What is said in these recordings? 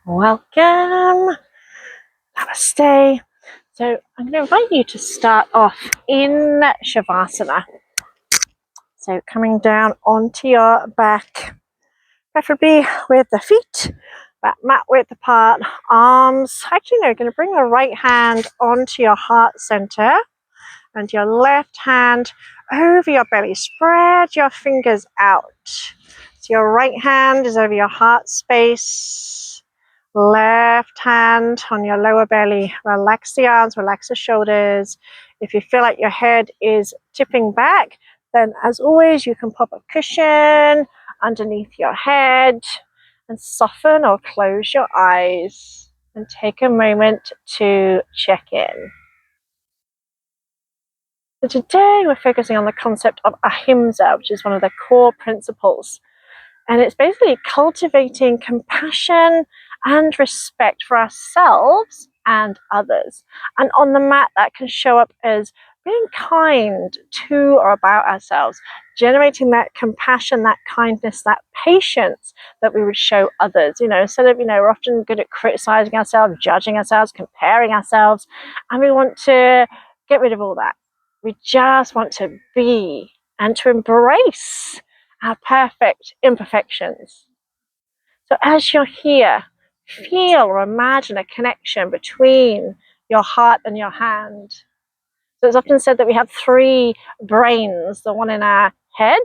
Welcome. Namaste. So I'm going to invite you to start off in Shavasana. So coming down onto your back, preferably with the feet about mat width apart, arms. Actually, no, you're going to bring the right hand onto your heart center and your left hand over your belly. Spread your fingers out. So your right hand is over your heart space. Left hand on your lower belly. Relax the arms, relax the shoulders. If you feel like your head is tipping back, then as always, you can pop a cushion underneath your head and soften or close your eyes and take a moment to check in. So today we're focusing on the concept of Ahimsa, which is one of the core principles. And it's basically cultivating compassion and respect for ourselves and others. And on the mat, that can show up as being kind to or about ourselves, generating that compassion, that kindness, that patience that we would show others. Instead of, we're often good at criticizing ourselves, judging ourselves, comparing ourselves, and we want to get rid of all that. We just want to be and to embrace our perfect imperfections. So as you're here, feel or imagine a connection between your heart and your hand. So it's often said that we have three brains, the one in our head,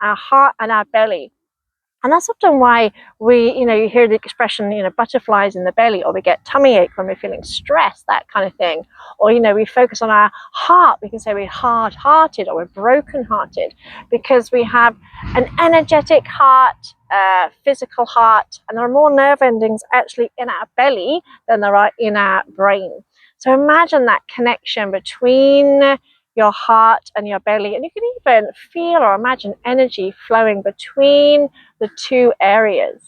our heart, and our belly. And that's often why you hear the expression, butterflies in the belly, or we get tummy ache when we're feeling stressed, that kind of thing. Or, we focus on our heart. We can say we're hard-hearted or we're broken-hearted because we have an energetic heart, physical heart, and there are more nerve endings actually in our belly than there are in our brain. So imagine that connection between your heart and your belly, and you can even feel or imagine energy flowing between the two areas.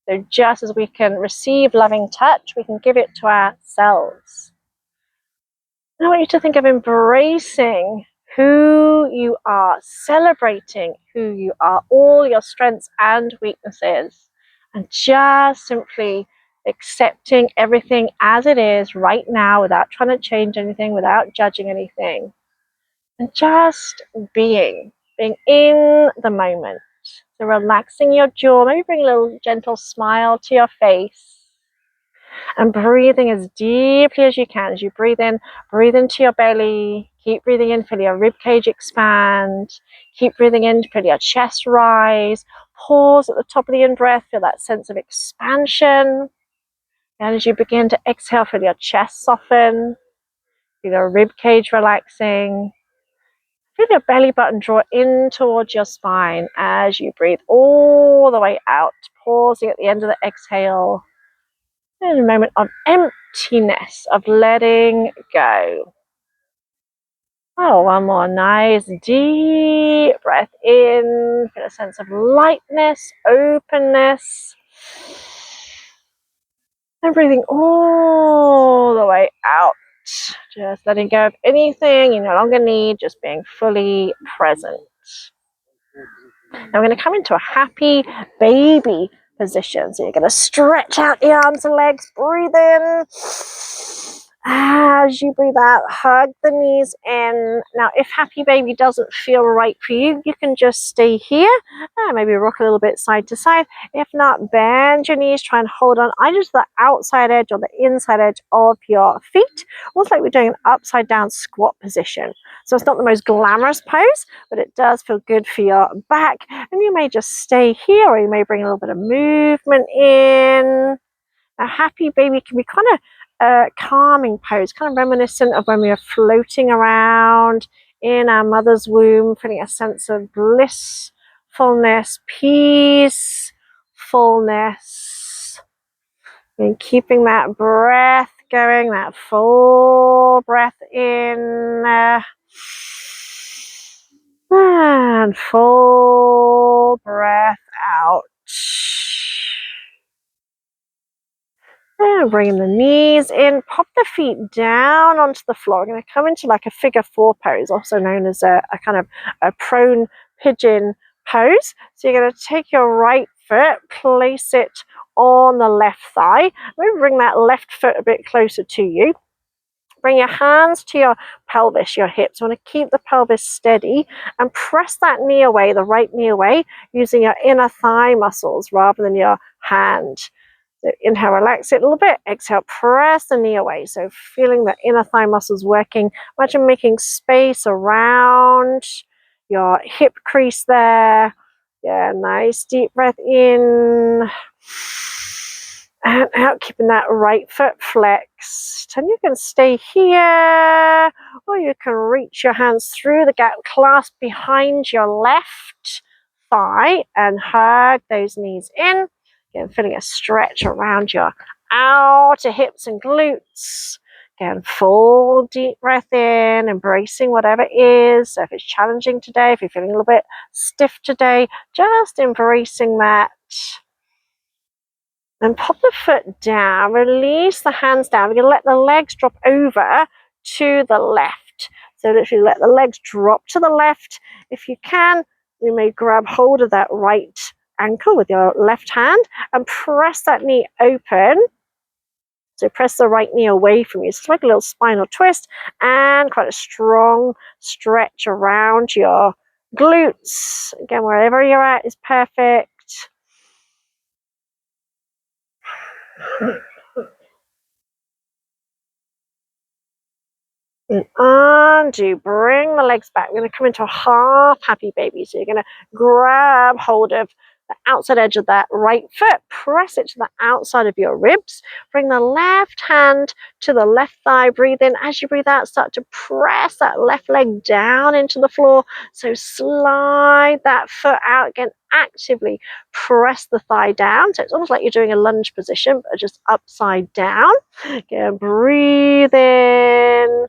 So just as we can receive loving touch, we can give it to ourselves. I want you to think of embracing who you are, celebrating who you are, all your strengths and weaknesses, and just simply accepting everything as it is right now without trying to change anything, without judging anything. And just being in the moment. So relaxing your jaw, maybe bring a little gentle smile to your face. And breathing as deeply as you can. As you breathe in, breathe into your belly. Keep breathing in, feel your ribcage expand. Keep breathing in, feel your chest rise. Pause at the top of the in-breath, feel that sense of expansion. And as you begin to exhale, feel your chest soften. Feel your ribcage relaxing. Feel your belly button draw in towards your spine as you breathe all the way out, pausing at the end of the exhale. In a moment of emptiness, of letting go. Oh, one more nice deep breath in. Feel a sense of lightness, openness. And breathing all the way out. Just letting go of anything you no longer need, just being fully present. Now we're going to come into a happy baby position. So you're going to stretch out the arms and legs, breathe in. As you breathe out, hug the knees in. Now, if happy baby doesn't feel right for you, you can just stay here. Maybe rock a little bit side to side. If not, bend your knees, try and hold on either to the outside edge or the inside edge of your feet. Almost like we're doing an upside down squat position. So it's not the most glamorous pose, but it does feel good for your back. And you may just stay here, or you may bring a little bit of movement in. Now, happy baby can be kind of calming pose, kind of reminiscent of when we are floating around in our mother's womb, feeling a sense of blissfulness, peacefulness, and keeping that breath going, that full breath in and full breath out. And bring the knees in, pop the feet down onto the floor. We're going to come into like a figure four pose, also known as a kind of a prone pigeon pose. So you're going to take your right foot, place it on the left thigh. Maybe bring that left foot a bit closer to you. Bring your hands to your pelvis, your hips. You want to keep the pelvis steady and press that knee away, the right knee away, using your inner thigh muscles rather than your hand. So inhale, relax it a little bit. Exhale, press the knee away. So feeling the inner thigh muscles working. Imagine making space around your hip crease there. Yeah, nice deep breath in. And out, keeping that right foot flexed. And you can stay here, or you can reach your hands through the gap, clasp behind your left thigh and hug those knees in. Again, feeling a stretch around your outer hips and glutes. Again, full deep breath in, embracing whatever is. So if it's challenging today, if you're feeling a little bit stiff today, just embracing that. And pop the foot down, release the hands down. We're going to let the legs drop over to the left. So literally let the legs drop to the left. If you can, you may grab hold of that right ankle with your left hand and press that knee open. So press the right knee away from you. So it's like a little spinal twist and quite a strong stretch around your glutes. Again, wherever you're at is perfect. And undo, bring the legs back. We're going to come into a half happy baby. So you're going to grab hold of the outside edge of that right foot, press it to the outside of your ribs, bring the left hand to the left thigh, breathe in. As you breathe out, start to press that left leg down into the floor. So slide that foot out again, actively press the thigh down. So it's almost like you're doing a lunge position, but just upside down. Again, breathe in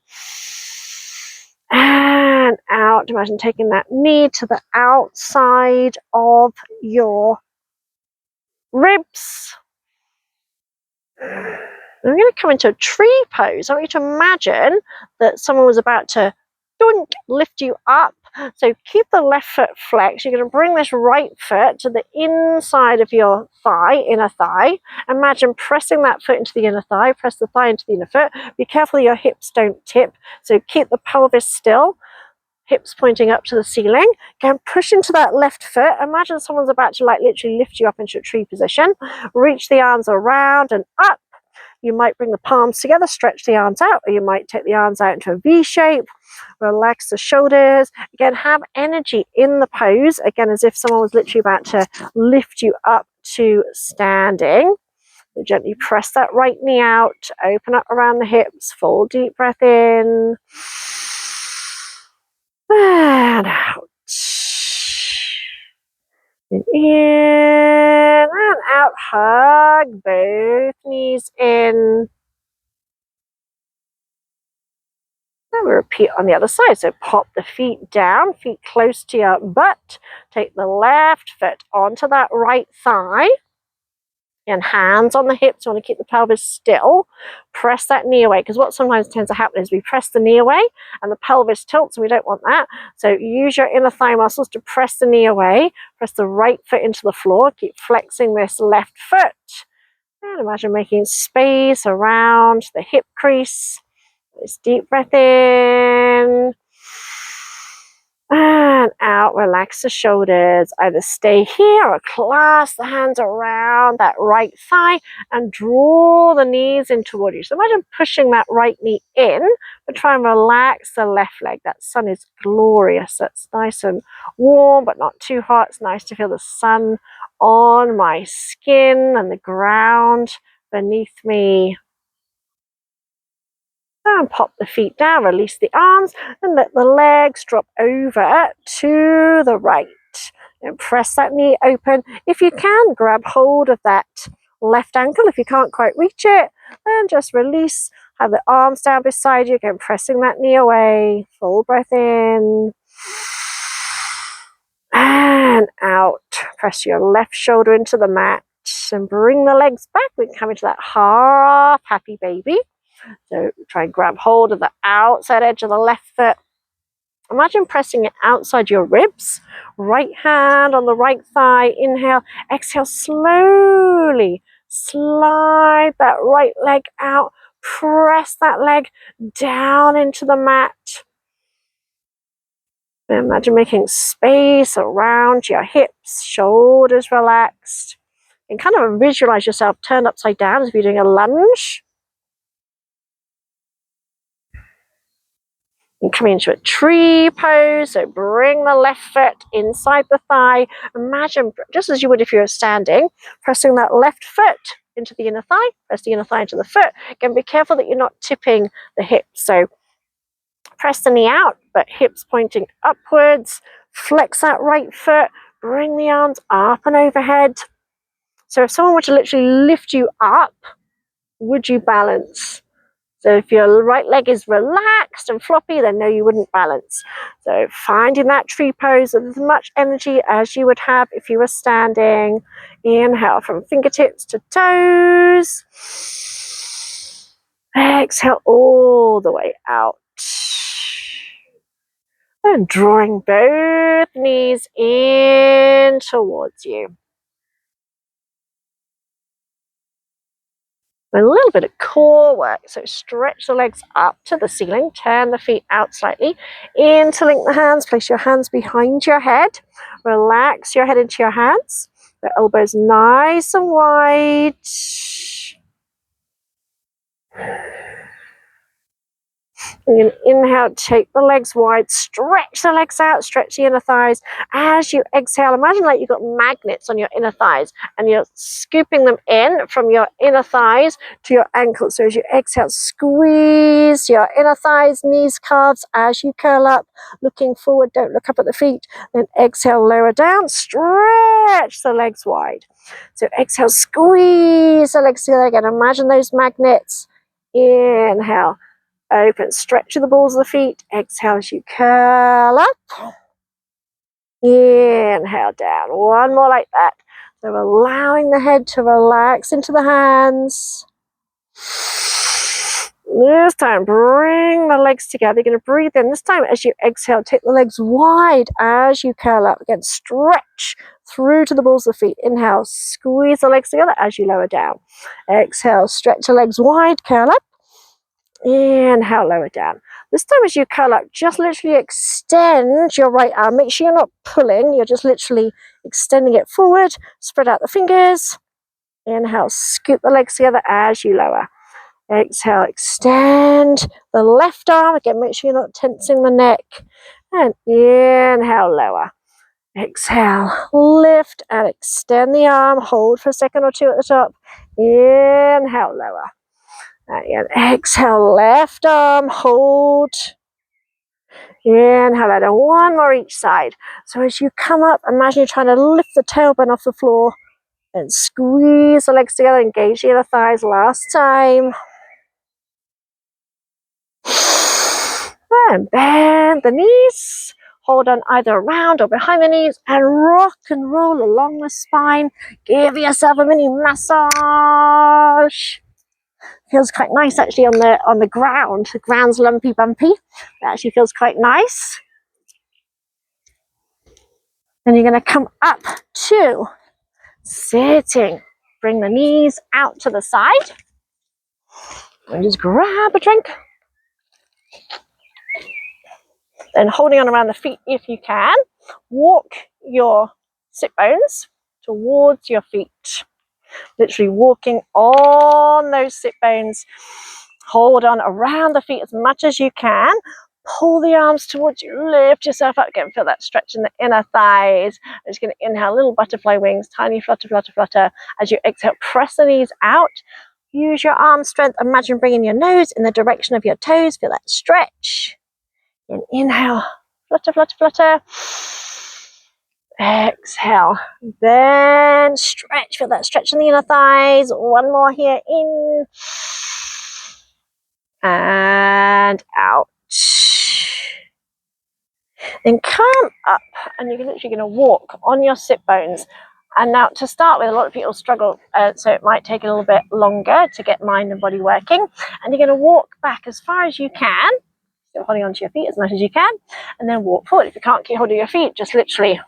and out. Imagine taking that knee to the outside of your ribs. We're going to come into a tree pose. I want you to imagine that someone was about to lift you up. So keep the left foot flexed. You're going to bring this right foot to the inside of your thigh, inner thigh. Imagine pressing that foot into the inner thigh. Press the thigh into the inner foot. Be careful your hips don't tip. So keep the pelvis still. Hips pointing up to the ceiling. Again, push into that left foot. Imagine someone's about to literally lift you up into a tree position. Reach the arms around and up. You might bring the palms together, stretch the arms out, or you might take the arms out into a V shape. Relax the shoulders. Again, have energy in the pose. Again, as if someone was literally about to lift you up to standing. So gently press that right knee out. Open up around the hips. Full deep breath in. And out. And in and out. Hug both knees in. And we repeat on the other side. So pop the feet down, feet close to your butt. Take the left foot onto that right thigh. And hands on the hips. You want to keep the pelvis still. Press that knee away, because what sometimes tends to happen is we press the knee away and the pelvis tilts, and we don't want that. So use your inner thigh muscles to press the knee away. Press the right foot into the floor. Keep flexing this left foot. And imagine making space around the hip crease. This deep breath in. And out, relax the shoulders. Either stay here or clasp the hands around that right thigh and draw the knees in toward you. So imagine pushing that right knee in, but try and relax the left leg. That sun is glorious. That's nice and warm, but not too hot. It's nice to feel the sun on my skin and the ground beneath me. And pop the feet down, release the arms, and let the legs drop over to the right. And press that knee open. If you can, grab hold of that left ankle. If you can't quite reach it, then just release. Have the arms down beside you. Again, pressing that knee away. Full breath in. And out. Press your left shoulder into the mat. And bring the legs back. We can come into that half happy baby. So try and grab hold of the outside edge of the left foot. Imagine pressing it outside your ribs. Right hand on the right thigh. Inhale. Exhale slowly. Slide that right leg out. Press that leg down into the mat. Imagine making space around your hips, shoulders relaxed. And kind of visualize yourself turned upside down as if you're doing a lunge. And come into a tree pose, so bring the left foot inside the thigh. Imagine, just as you would if you were standing, pressing that left foot into the inner thigh, press the inner thigh into the foot. Again, be careful that you're not tipping the hips. So press the knee out, but hips pointing upwards. Flex that right foot, bring the arms up and overhead. So if someone were to literally lift you up, would you balance? So if your right leg is relaxed and floppy, then no, you wouldn't balance. So finding that tree pose with as much energy as you would have if you were standing. Inhale from fingertips to toes. Exhale all the way out. And drawing both knees in towards you. A little bit of core work, so stretch the legs up to the ceiling, turn the feet out slightly, interlink the hands, place your hands behind your head, relax your head into your hands, the elbows nice and wide. And inhale, take the legs wide, stretch the legs out, stretch the inner thighs. As you exhale, imagine like you've got magnets on your inner thighs and you're scooping them in from your inner thighs to your ankles. So as you exhale, squeeze your inner thighs, knees, calves as you curl up, looking forward, don't look up at the feet. Then exhale, lower down, stretch the legs wide. So exhale, squeeze the legs together again. Imagine those magnets. Inhale. Open, stretch to the balls of the feet. Exhale as you curl up. Inhale down. One more like that. So allowing the head to relax into the hands. This time, bring the legs together. You're going to breathe in. This time, as you exhale, take the legs wide as you curl up. Again, stretch through to the balls of the feet. Inhale, squeeze the legs together as you lower down. Exhale, stretch the legs wide, curl up. Inhale, lower down. This time as you curl up, just literally extend your right arm. Make sure you're not pulling, you're just literally extending it forward. Spread out the fingers. Inhale, scoop the legs together as you lower. Exhale, extend the left arm. Again, make sure you're not tensing the neck. And inhale, lower. Exhale, lift and extend the arm. Hold for a second or two at the top. Inhale, lower. And exhale, left arm, hold. Inhale, and one more each side. So as you come up, imagine you're trying to lift the tailbone off the floor and squeeze the legs together, engage the inner thighs. Last time. And bend the knees. Hold on either around or behind the knees and rock and roll along the spine. Give yourself a mini massage. Feels quite nice actually on the ground. The ground's lumpy bumpy. It actually feels quite nice. Then you're going to come up to sitting. Bring the knees out to the side. And just grab a drink. Then holding on around the feet if you can. Walk your sit bones towards your feet. Literally walking on those sit bones. Hold on around the feet as much as you can. Pull the arms towards you. Lift yourself up. Again, feel that stretch in the inner thighs. I'm just going to inhale, little butterfly wings, tiny flutter, flutter, flutter. As you exhale, press the knees out. Use your arm strength. Imagine bringing your nose in the direction of your toes. Feel that stretch. And inhale, flutter, flutter, flutter. Exhale, then stretch. Feel that stretch in the inner thighs. One more here, in and out. Then come up, and you're literally going to walk on your sit bones. And now, to start with, a lot of people struggle, so it might take a little bit longer to get mind and body working. And you're going to walk back as far as you can, still holding onto your feet as much as you can, and then walk forward. If you can't keep hold of your feet, just literally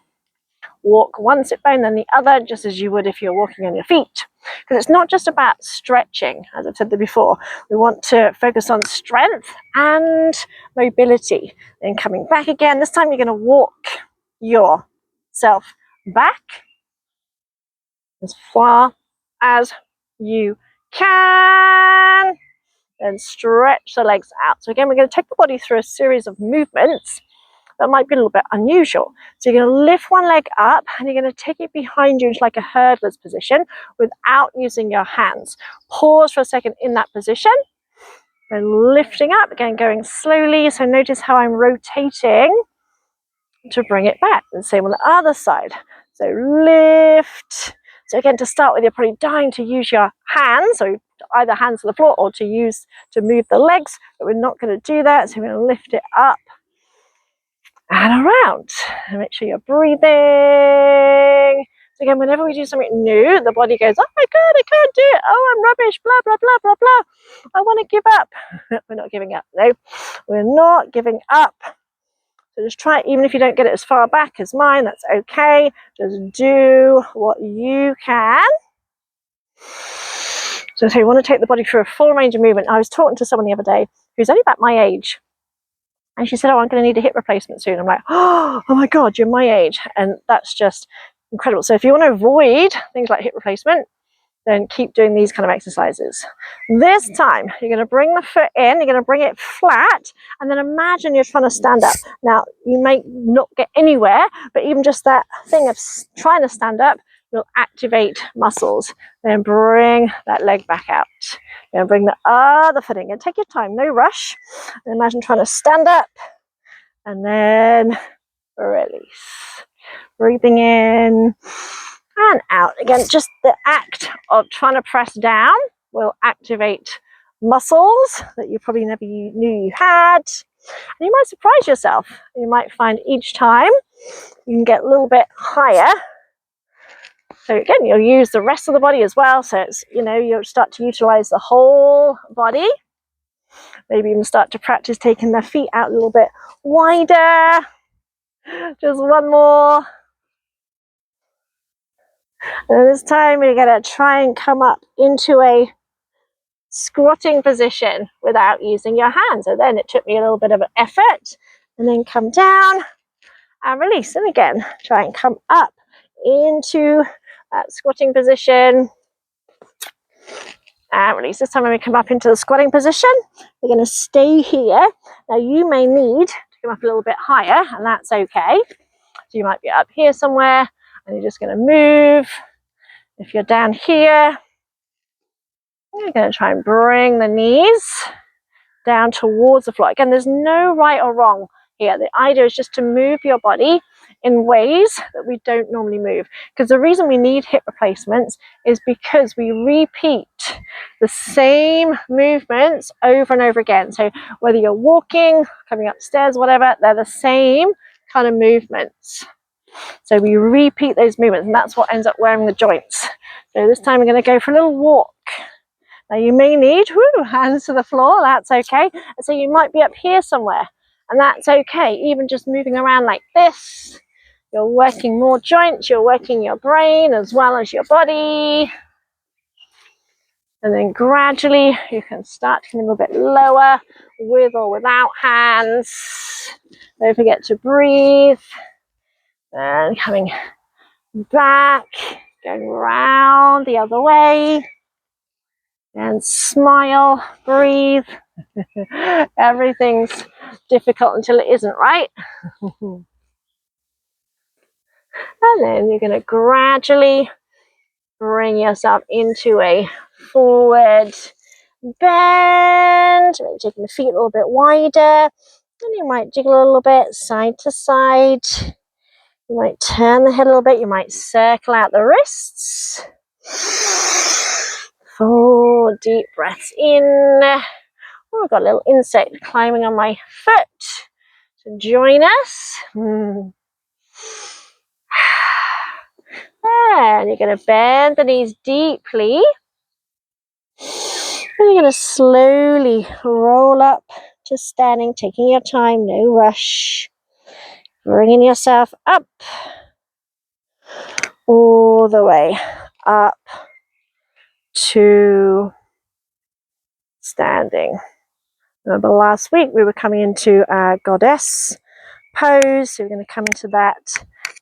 walk one sit bone then the other, just as you would if you're walking on your feet. Because it's not just about stretching, as I've said before. We want to focus on strength and mobility. Then coming back again, this time you're going to walk yourself back as far as you can, and stretch the legs out. So again, we're going to take the body through a series of movements that might be a little bit unusual. So you're going to lift one leg up and you're going to take it behind you into like a hurdler's position without using your hands. Pause for a second in that position, then lifting up, again going slowly. So notice how I'm rotating to bring it back. And same on the other side. So lift. So again, to start with, you're probably dying to use your hands, so either hands to the floor or to move the legs, but we're not going to do that. So we're going to lift it up and around. And make sure you're breathing. So again, whenever we do something new, the body goes, oh my God, I can't do it. Oh, I'm rubbish, blah, blah, blah, blah, blah. I want to give up. We're not giving up. No, we're not giving up. So just try it, even if you don't get it as far back as mine, that's okay. Just do what you can. So you want to take the body through a full range of movement. I was talking to someone the other day who's only about my age. And she said, oh, I'm going to need a hip replacement soon. I'm like, oh my God, you're my age. And that's just incredible. So if you want to avoid things like hip replacement, then keep doing these kind of exercises. This time, you're going to bring the foot in, you're going to bring it flat, and then imagine you're trying to stand up. Now, you may not get anywhere, but even just that thing of trying to stand up, you'll activate muscles. Then bring that leg back out. Then bring the other foot in. And take your time, no rush. And imagine trying to stand up, and then release. Breathing in and out. Again, just the act of trying to press down will activate muscles that you probably never knew you had. And you might surprise yourself. You might find each time you can get a little bit higher. So again, you'll use the rest of the body as well. So it's, you'll start to utilize the whole body. Maybe even start to practice taking the feet out a little bit wider. Just one more. And this time we're going to try and come up into a squatting position without using your hands. So then it took me a little bit of an effort, and then come down and release. And again, try and come up into that squatting position and release. This time when we come up into the squatting position, we're going to stay here. Now you may need to come up a little bit higher, and that's okay. So you might be up here somewhere and you're just going to move. If you're down here, you're going to try and bring the knees down towards the floor. Again, there's no right or wrong here. The idea is just to move your body in ways that we don't normally move. Because the reason we need hip replacements is because we repeat the same movements over and over again. So whether you're walking, coming upstairs, whatever, they're the same kind of movements. So we repeat those movements, and that's what ends up wearing the joints. So this time we're going to go for a little walk. Now you may need hands to the floor, that's okay. So you might be up here somewhere, and that's okay. Even just moving around like this, you're working more joints, you're working your brain as well as your body. And then gradually you can start to come a little bit lower with or without hands. Don't forget to breathe. And coming back, going round the other way. And smile, breathe. Everything's difficult until it isn't, right? And then you're going to gradually bring yourself into a forward bend. Maybe taking the feet a little bit wider. And you might jiggle a little bit side to side. You might turn the head a little bit. You might circle out the wrists. 4 deep breaths in. Oh, I've got a little insect climbing on my foot to join us. And you're going to bend the knees deeply. And you're going to slowly roll up to standing, taking your time, no rush. Bringing yourself up. all the way up to standing. Remember last week we were coming into our goddess pose, so we're going to come into that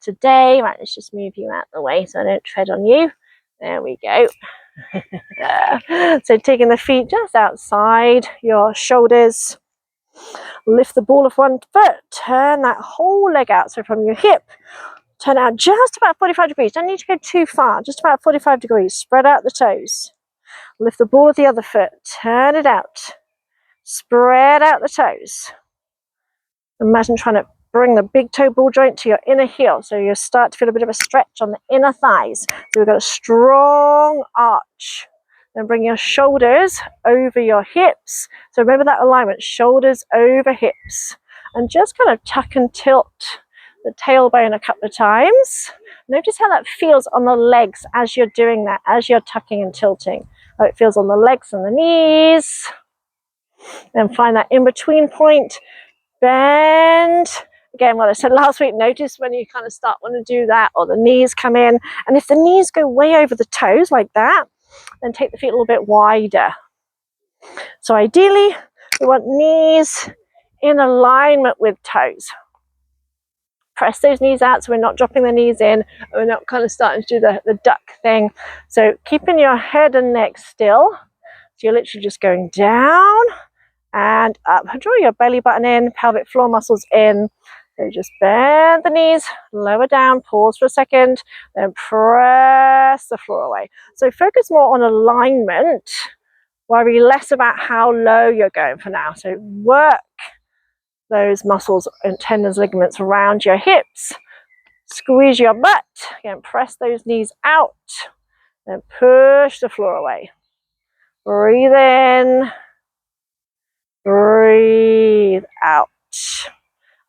today. Right, let's just move you out the way so I don't tread on you. There we go. So taking the feet just outside your shoulders, lift the ball of one foot, turn that whole leg out, so from your hip turn out just about 45 degrees. Don't need to go too far, just about 45 degrees. Spread out the toes, lift the ball of the other foot, turn it out, spread out the toes. Imagine trying to bring the big toe ball joint to your inner heel, so you start to feel a bit of a stretch on the inner thighs. So we've got a strong arch. Then bring your shoulders over your hips. So remember that alignment, shoulders over hips. And just kind of tuck and tilt the tailbone a couple of times. Notice how that feels on the legs as you're doing that, as you're tucking and tilting. How it feels on the legs and the knees. Then find that in-between point. Bend. Again, what I said last week, notice when you kind of start wanting to do that, or the knees come in. And if the knees go way over the toes like that, then take the feet a little bit wider. So ideally, we want knees in alignment with toes. Press those knees out so we're not dropping the knees in, and we're not kind of starting to do the duck thing. So keeping your head and neck still. So you're literally just going down and up. Draw your belly button in, pelvic floor muscles in. So just bend the knees, lower down, pause for a second, then press the floor away. So focus more on alignment, worry less about how low you're going for now. So work those muscles and tendons, ligaments around your hips. Squeeze your butt, again, press those knees out, then push the floor away. Breathe in, breathe out.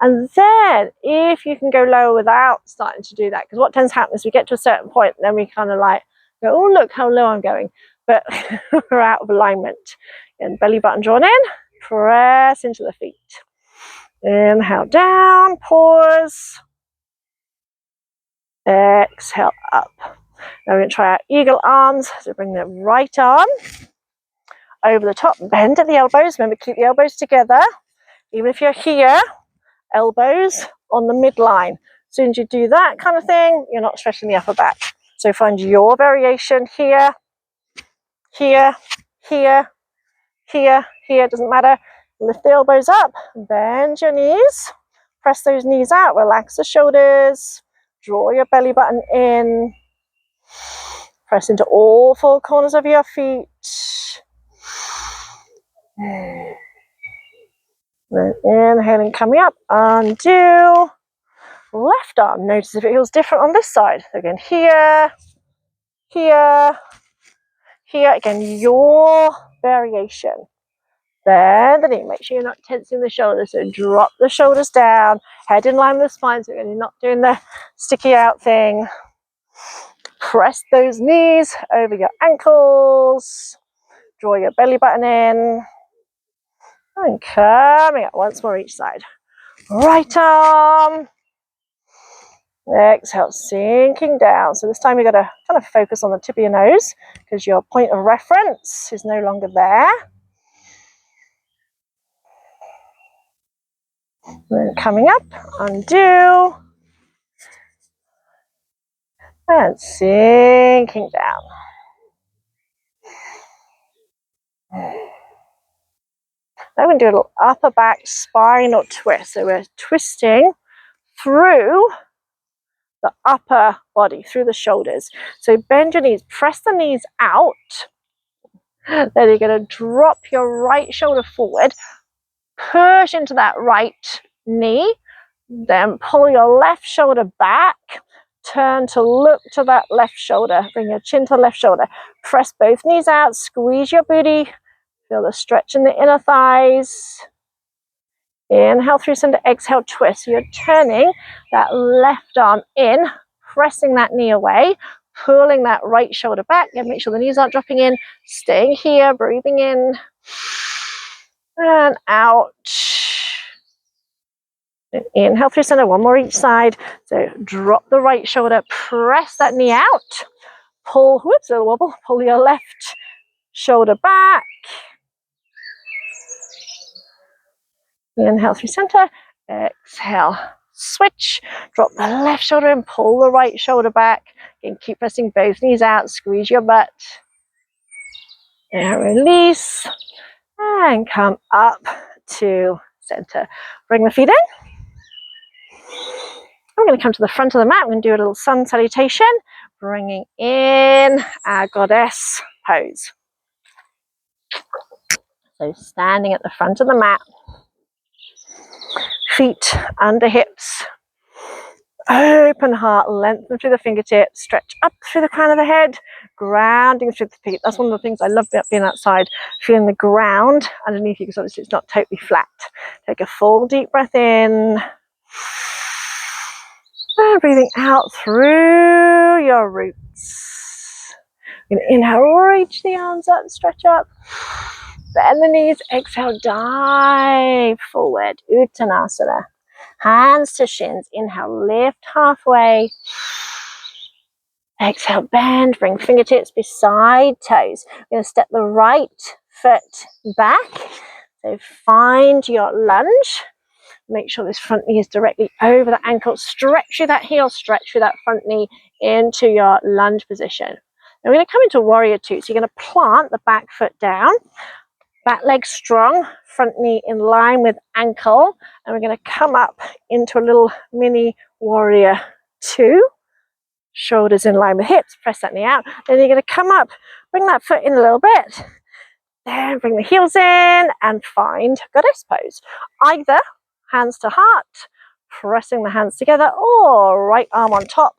And then if you can go lower without starting to do that, because what tends to happen is we get to a certain point and then we kind of like go, oh look how low I'm going, but we're out of alignment. And belly button drawn in, press into the feet. Inhale down, pause, exhale up. Now we're going to try our eagle arms. So bring the right arm over the top, bend at the elbows. Remember, keep the elbows together. Even if you're here, elbows on the midline. As soon as you do that kind of thing, you're not stretching the upper back. So find your variation here, here, here, here, here, doesn't matter. Lift the elbows up, bend your knees, press those knees out, relax the shoulders, draw your belly button in, press into all four corners of your feet. Then inhaling, coming up, undo. Left arm, notice if it feels different on this side. So again, here, here, here. Again, your variation. Bend the knee. Make sure you're not tensing the shoulders. So drop the shoulders down, head in line with the spine. So you're not doing the sticky out thing. Press those knees over your ankles. Draw your belly button in. And coming up once more each side. Right arm. Exhale, sinking down. So this time you've got to kind of focus on the tip of your nose because your point of reference is no longer there. Then coming up, undo. And sinking down. Now we're going to do a little upper back spinal twist. So we're twisting through the upper body, through the shoulders. So bend your knees, press the knees out. Then you're going to drop your right shoulder forward, push into that right knee, then pull your left shoulder back, turn to look to that left shoulder, bring your chin to the left shoulder, press both knees out, squeeze your booty, feel the stretch in the inner thighs. Inhale through center, exhale, twist. So you're turning that left arm in, pressing that knee away, pulling that right shoulder back. And make sure the knees aren't dropping in, staying here, breathing in and out. Inhale through center, one more each side. So drop the right shoulder, press that knee out. Pull, whoops, a little wobble. Pull your left shoulder back. Inhale through center, exhale. Switch, drop the left shoulder and pull the right shoulder back. Again, keep pressing both knees out, squeeze your butt. And release. And come up to center. Bring the feet in. I'm going to come to the front of the mat. I'm going to do a little sun salutation, bringing in our goddess pose. So standing at the front of the mat, feet under hips, open heart, lengthen through the fingertips, stretch up through the crown of the head, grounding through the feet. That's one of the things I love about being outside, feeling the ground underneath you, because obviously it's not totally flat. Take a full deep breath in. And breathing out through your roots. Inhale, reach the arms up, stretch up. Bend the knees, exhale, dive forward. Uttanasana. Hands to shins. Inhale, lift halfway. Exhale, bend, bring fingertips beside toes. We're going to step the right foot back. So find your lunge. Make sure this front knee is directly over the ankle. Stretch through that heel, stretch through that front knee into your lunge position. Now we're going to come into warrior two. So you're going to plant the back foot down, back leg strong, front knee in line with ankle. And we're going to come up into a little mini warrior two. Shoulders in line with hips, press that knee out. Then you're going to come up, bring that foot in a little bit. Then bring the heels in and find goddess pose. Either hands to heart, pressing the hands together, or right arm on top,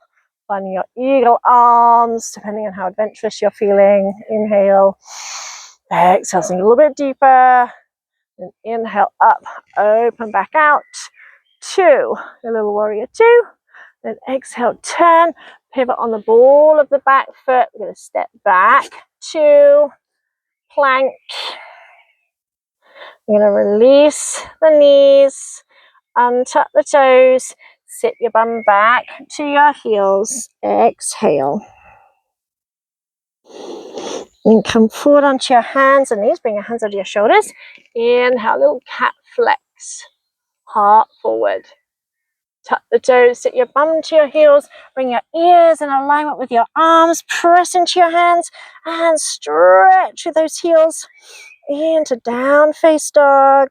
finding your eagle arms, depending on how adventurous you're feeling. Inhale, exhale, sink a little bit deeper, and inhale up, open back out, two, a little warrior two, then exhale, turn, pivot on the ball of the back foot, we're going to step back, two, plank. You're going to release the knees, untuck the toes, sit your bum back to your heels, exhale. And come forward onto your hands and knees, bring your hands under your shoulders. Inhale, little cat flex, heart forward. Tuck the toes, sit your bum to your heels, bring your ears in alignment with your arms, press into your hands and stretch with those heels into down face dog.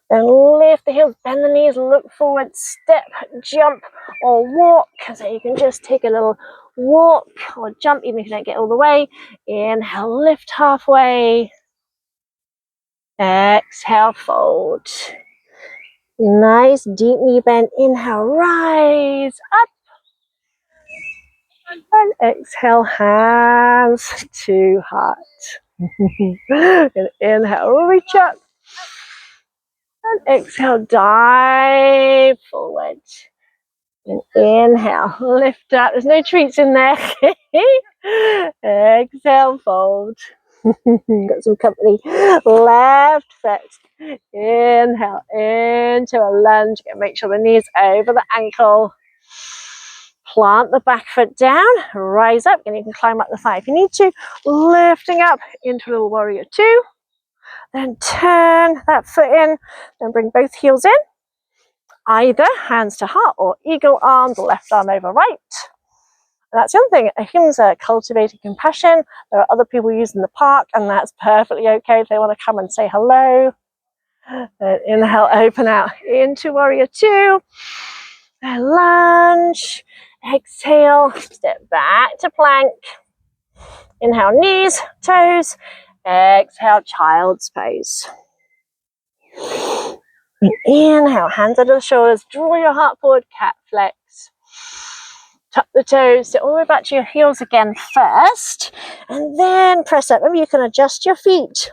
Then lift the heels, bend the knees, look forward, step, jump, or walk. So you can just take a little walk or jump, even if you don't get all the way. Inhale, lift halfway. Exhale, fold. Nice deep knee bend. Inhale, rise up. And exhale, hands to heart. And inhale, reach up. And exhale, dive forward. And inhale, lift up. There's no treats in there. Exhale, fold. Got some company. Left foot. Inhale into a lunge. Make sure the knee's over the ankle. Plant the back foot down. Rise up, and you can climb up the thigh if you need to. Lifting up into a little warrior two. Then turn that foot in. Then bring both heels in. Either hands to heart or eagle arms, left arm over right. And that's the other thing, Ahimsa, cultivating compassion. There are other people using the park, and that's perfectly okay if they want to come and say hello. Then inhale, open out into warrior two. Then lunge. Exhale, step back to plank. Inhale, knees, toes. Exhale, child's pose. Inhale, hands under the shoulders, draw your heart forward, cat flex. Tuck the toes, sit all the way back to your heels again first, and then press up. Maybe you can adjust your feet.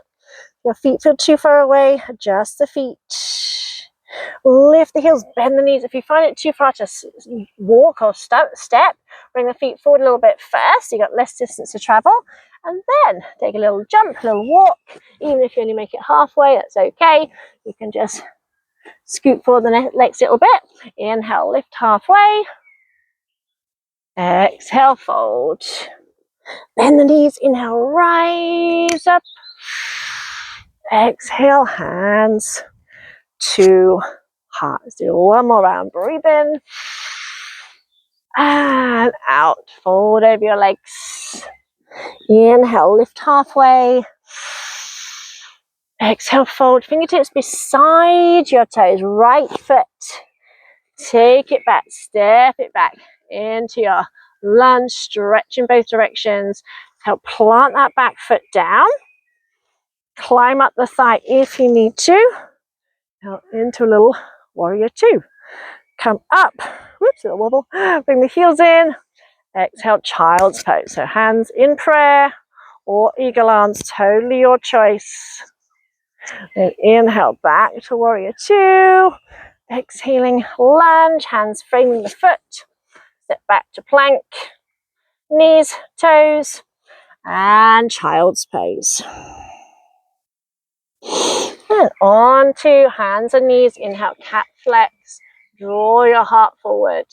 Your feet feel too far away, adjust the feet. Lift the heels, bend the knees. If you find it too far to walk or step, bring the feet forward a little bit first. So you've got less distance to travel. And then take a little jump, a little walk. Even if you only make it halfway, that's okay. You can just scoot forward the legs a little bit. Inhale, lift halfway. Exhale, fold. Bend the knees. Inhale, rise up. Exhale, hands to heart. Let's do one more round. Breathe in. And out. Fold over your legs. Inhale, lift halfway. Exhale, fold. Fingertips beside your toes. Right foot. Take it back. Step it back into your lunge. Stretch in both directions. Help plant that back foot down. Climb up the thigh if you need to. Now into a little warrior two. Come up. Whoops, little wobble. Bring the heels in. Exhale, child's pose. So hands in prayer or eagle arms, totally your choice. Then inhale, back to warrior two. Exhaling, lunge, hands framing the foot. Step back to plank. Knees, toes, and child's pose. And on to hands and knees. Inhale, cat flex. Draw your heart forward.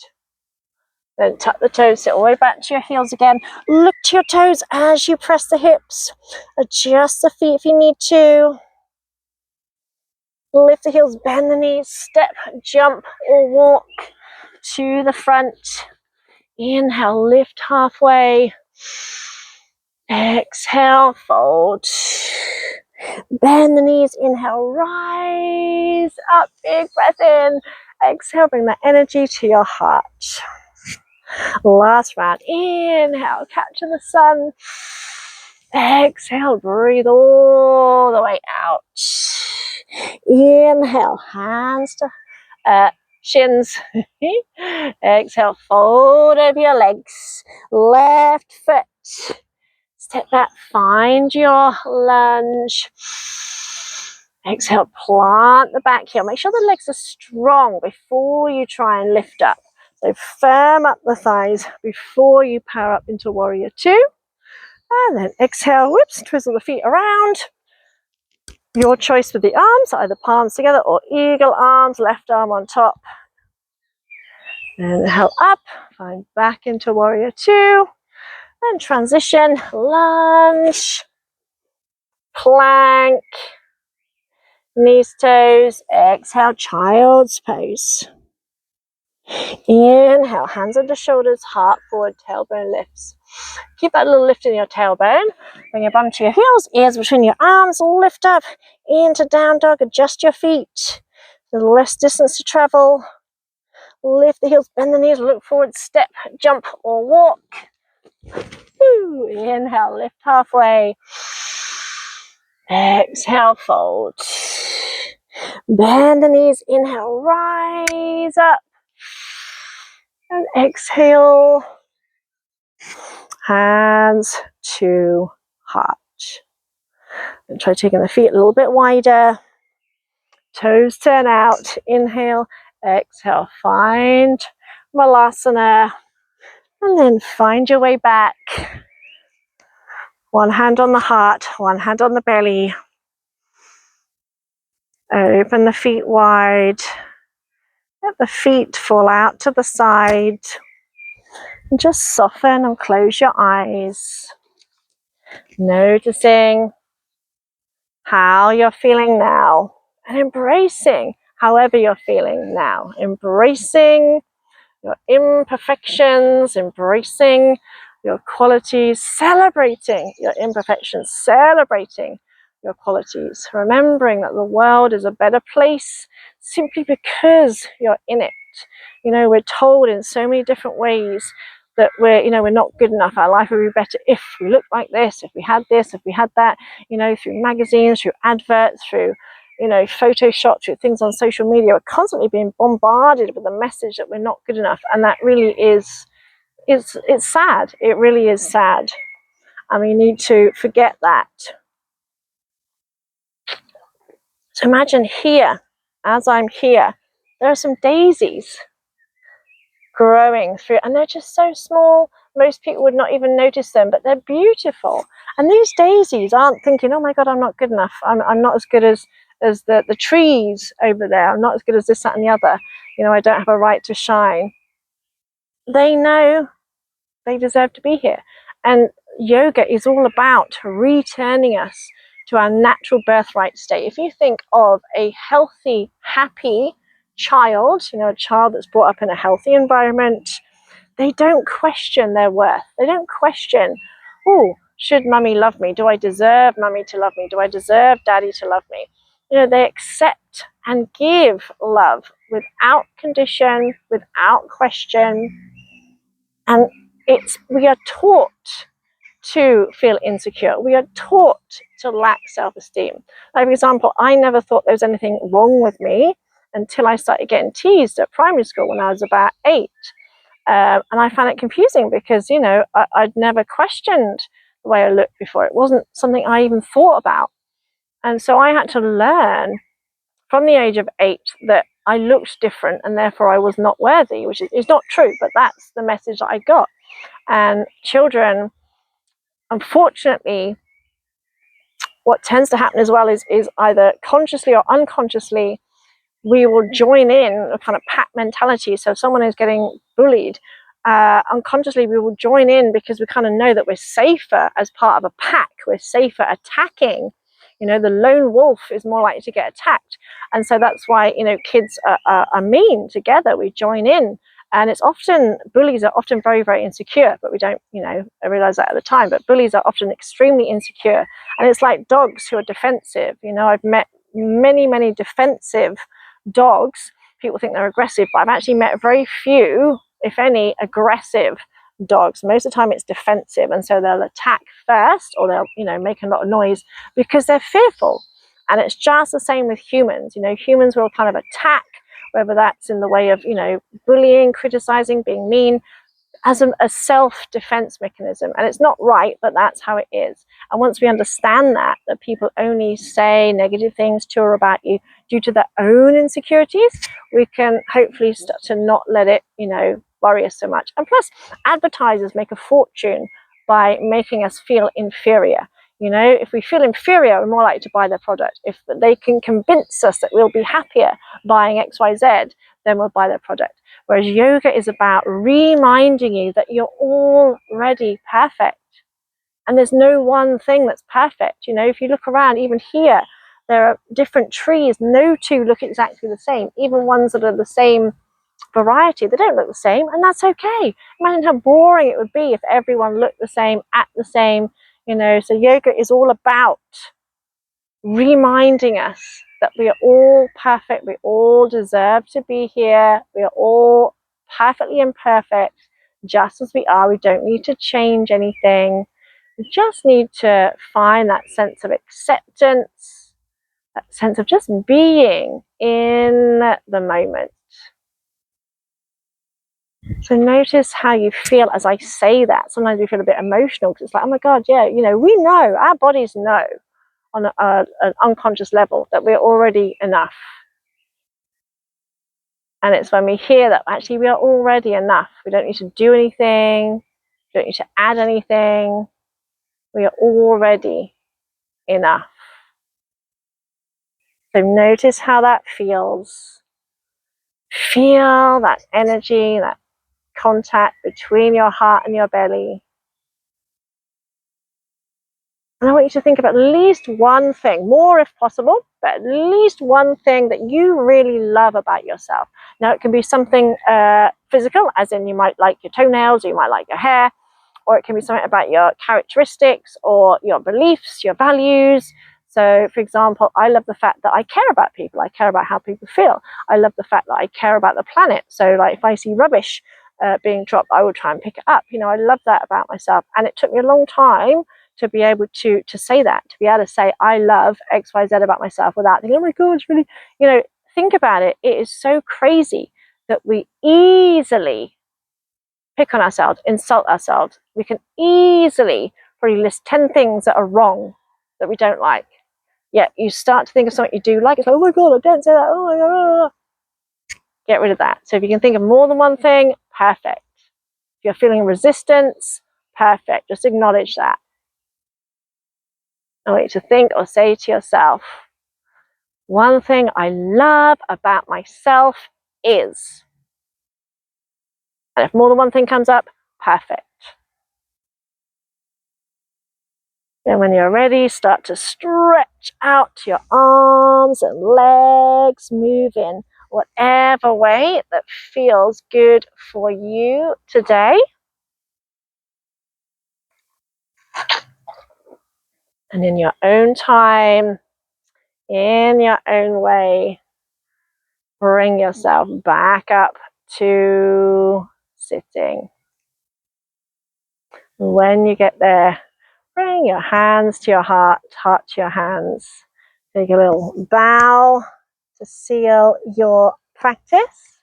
Then tuck the toes, sit all the way back to your heels again. Look to your toes as you press the hips. Adjust the feet if you need to. Lift the heels, bend the knees, step, jump, or walk to the front. Inhale, lift halfway. Exhale, fold. Bend the knees, inhale, rise up, big breath in. Exhale, bring that energy to your heart. Last round, inhale, capture the sun. Exhale, breathe all the way out. Inhale, hands to shins. Exhale, fold over your legs. Left foot. Step back, find your lunge. Exhale, plant the back heel. Make sure the legs are strong before you try and lift up. So firm up the thighs before you power up into warrior two. And then exhale, whoops, twizzle the feet around. Your choice with the arms, either palms together or eagle arms, left arm on top. Inhale up, find back into warrior two. And transition, lunge, plank, knees, toes. Exhale, child's pose. Inhale, hands under shoulders, heart forward, tailbone lifts. Keep that little lift in your tailbone. Bring your bum to your heels, ears between your arms, lift up into down dog, adjust your feet. A little less distance to travel. Lift the heels, bend the knees, look forward, step, jump or walk. Woo. Inhale, lift halfway. Exhale, fold. Bend the knees, inhale, rise up. And exhale, hands to heart. And try taking the feet a little bit wider. Toes turn out. Inhale, exhale, find Malasana. And then find your way back. One hand on the heart, one hand on the belly. Open the feet wide. Let the feet fall out to the side. And just soften and close your eyes. Noticing how you're feeling now. And embracing however you're feeling now. Embracing your imperfections, embracing your qualities, celebrating your imperfections, celebrating your qualities, remembering that the world is a better place simply because you're in it. You know, we're told in so many different ways that we're not good enough. Our life would be better if we looked like this, if we had this, if we had that, through magazines, through adverts, through Photoshop, through things on social media. We're constantly being bombarded with the message that we're not good enough, and that really is, it's sad. It really is sad, and we need to forget that. So imagine here as I'm here, there are some daisies growing through, and they're just so small. Most people would not even notice them, but they're beautiful. And these daisies aren't thinking, oh my God, I'm not good enough. I'm not as good as the trees over there. I'm not as good as this, that, and the other. You know, I don't have a right to shine. They know they deserve to be here. And yoga is all about returning us to our natural birthright state. If you think of a healthy, happy child, you know, a child that's brought up in a healthy environment, they don't question their worth. They don't question, oh, should mummy love me? Do I deserve mummy to love me? Do I deserve daddy to love me? You know, they accept and give love without condition, without question. And we are taught to feel insecure. We are taught to lack self-esteem. Like, for example, I never thought there was anything wrong with me until I started getting teased at primary school when I was about 8. And I found it confusing because, you know, I'd never questioned the way I looked before. It wasn't something I even thought about. And so I had to learn from the age of 8 that I looked different and therefore I was not worthy, which is not true, but that's the message that I got. And children, unfortunately, what tends to happen as well is either consciously or unconsciously, we will join in a kind of pack mentality. So if someone is getting bullied, unconsciously we will join in because we kind of know that we're safer as part of a pack. We're safer attacking. You know, the lone wolf is more likely to get attacked. And so that's why, you know, kids are mean together. We join in. And it's often, bullies are often very, very insecure, but we don't, you know, realize that at the time. But bullies are often extremely insecure. And it's like dogs who are defensive. You know, I've met many, many defensive dogs. People think they're aggressive, but I've actually met very few, if any, aggressive dogs. Most of the time it's defensive, and so they'll attack first, or they'll, you know, make a lot of noise because they're fearful. And it's just the same with humans. You know, humans will kind of attack, whether that's in the way of, you know, bullying, criticizing, being mean, as a self-defense mechanism. And it's not right, but that's how it is. And once we understand that people only say negative things to or about you due to their own insecurities, we can hopefully start to not let it, you know, worry us so much. And plus, advertisers make a fortune by making us feel inferior. You know, if we feel inferior, we're more likely to buy their product. If they can convince us that we'll be happier buying XYZ, then we'll buy their product. Whereas yoga is about reminding you that you're already perfect. And there's no one thing that's perfect. You know, if you look around, even here, there are different trees. No two look exactly the same. Even ones that are the same variety, they don't look the same, and that's okay. Imagine how boring it would be if everyone looked the same, act the same, you know. So yoga is all about reminding us that we are all perfect, we all deserve to be here, we are all perfectly imperfect just as we are. We don't need to change anything. We just need to find that sense of acceptance, that sense of just being in the moment. So notice how you feel as I say that. Sometimes we feel a bit emotional because it's like, oh my God, yeah, you know, we know, our bodies know on an unconscious level that we're already enough. And it's when we hear that actually we are already enough. We don't need to do anything. We don't need to add anything. We are already enough. So notice how that feels. Feel that energy, that contact between your heart and your belly. And I want you to think of at least one thing, more if possible, but at least one thing that you really love about yourself. Now, it can be something physical, as in you might like your toenails, or you might like your hair, or it can be something about your characteristics or your beliefs, your values. So, for example, I love the fact that I care about people. I care about how people feel. I love the fact that I care about the planet. So, like, if I see rubbish being dropped, I will try and pick it up. You know, I love that about myself. And it took me a long time to be able to say that, to be able to say I love XYZ about myself without thinking, oh my God, it's really, you know, think about it. It is so crazy that we easily pick on ourselves, insult ourselves. We can easily probably list 10 things that are wrong that we don't like. yet you start to think of something you do like, it's like, oh my God, I don't say that, oh my God. Get rid of that. So if you can think of more than one thing, perfect. If you're feeling resistance, perfect. Just acknowledge that. I want you to think or say to yourself, one thing I love about myself is. And if more than one thing comes up, perfect. Then when you're ready, start to stretch out your arms and legs, move in whatever way that feels good for you today. And in your own time, in your own way, bring yourself back up to sitting. When you get there, bring your hands to your heart, heart to your hands. Take a little bow to seal your practice.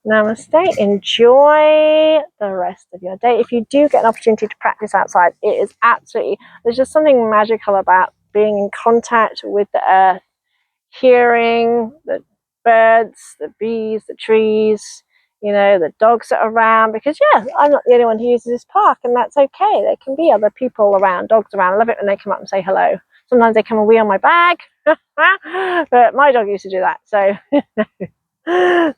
Namaste. Enjoy the rest of your day. If you do get an opportunity to practice outside, it is absolutely, there's just something magical about being in contact with the earth, hearing the birds, the bees, the trees, the dogs that are around, because I'm not the only one who uses this park, and that's okay. There can be other people around, dogs around. I love it when they come up and say hello. Sometimes they come and wee on my bag, but my dog used to do that.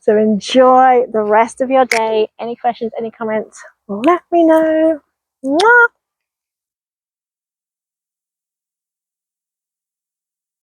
So enjoy the rest of your day. Any questions, any comments, let me know. Mwah!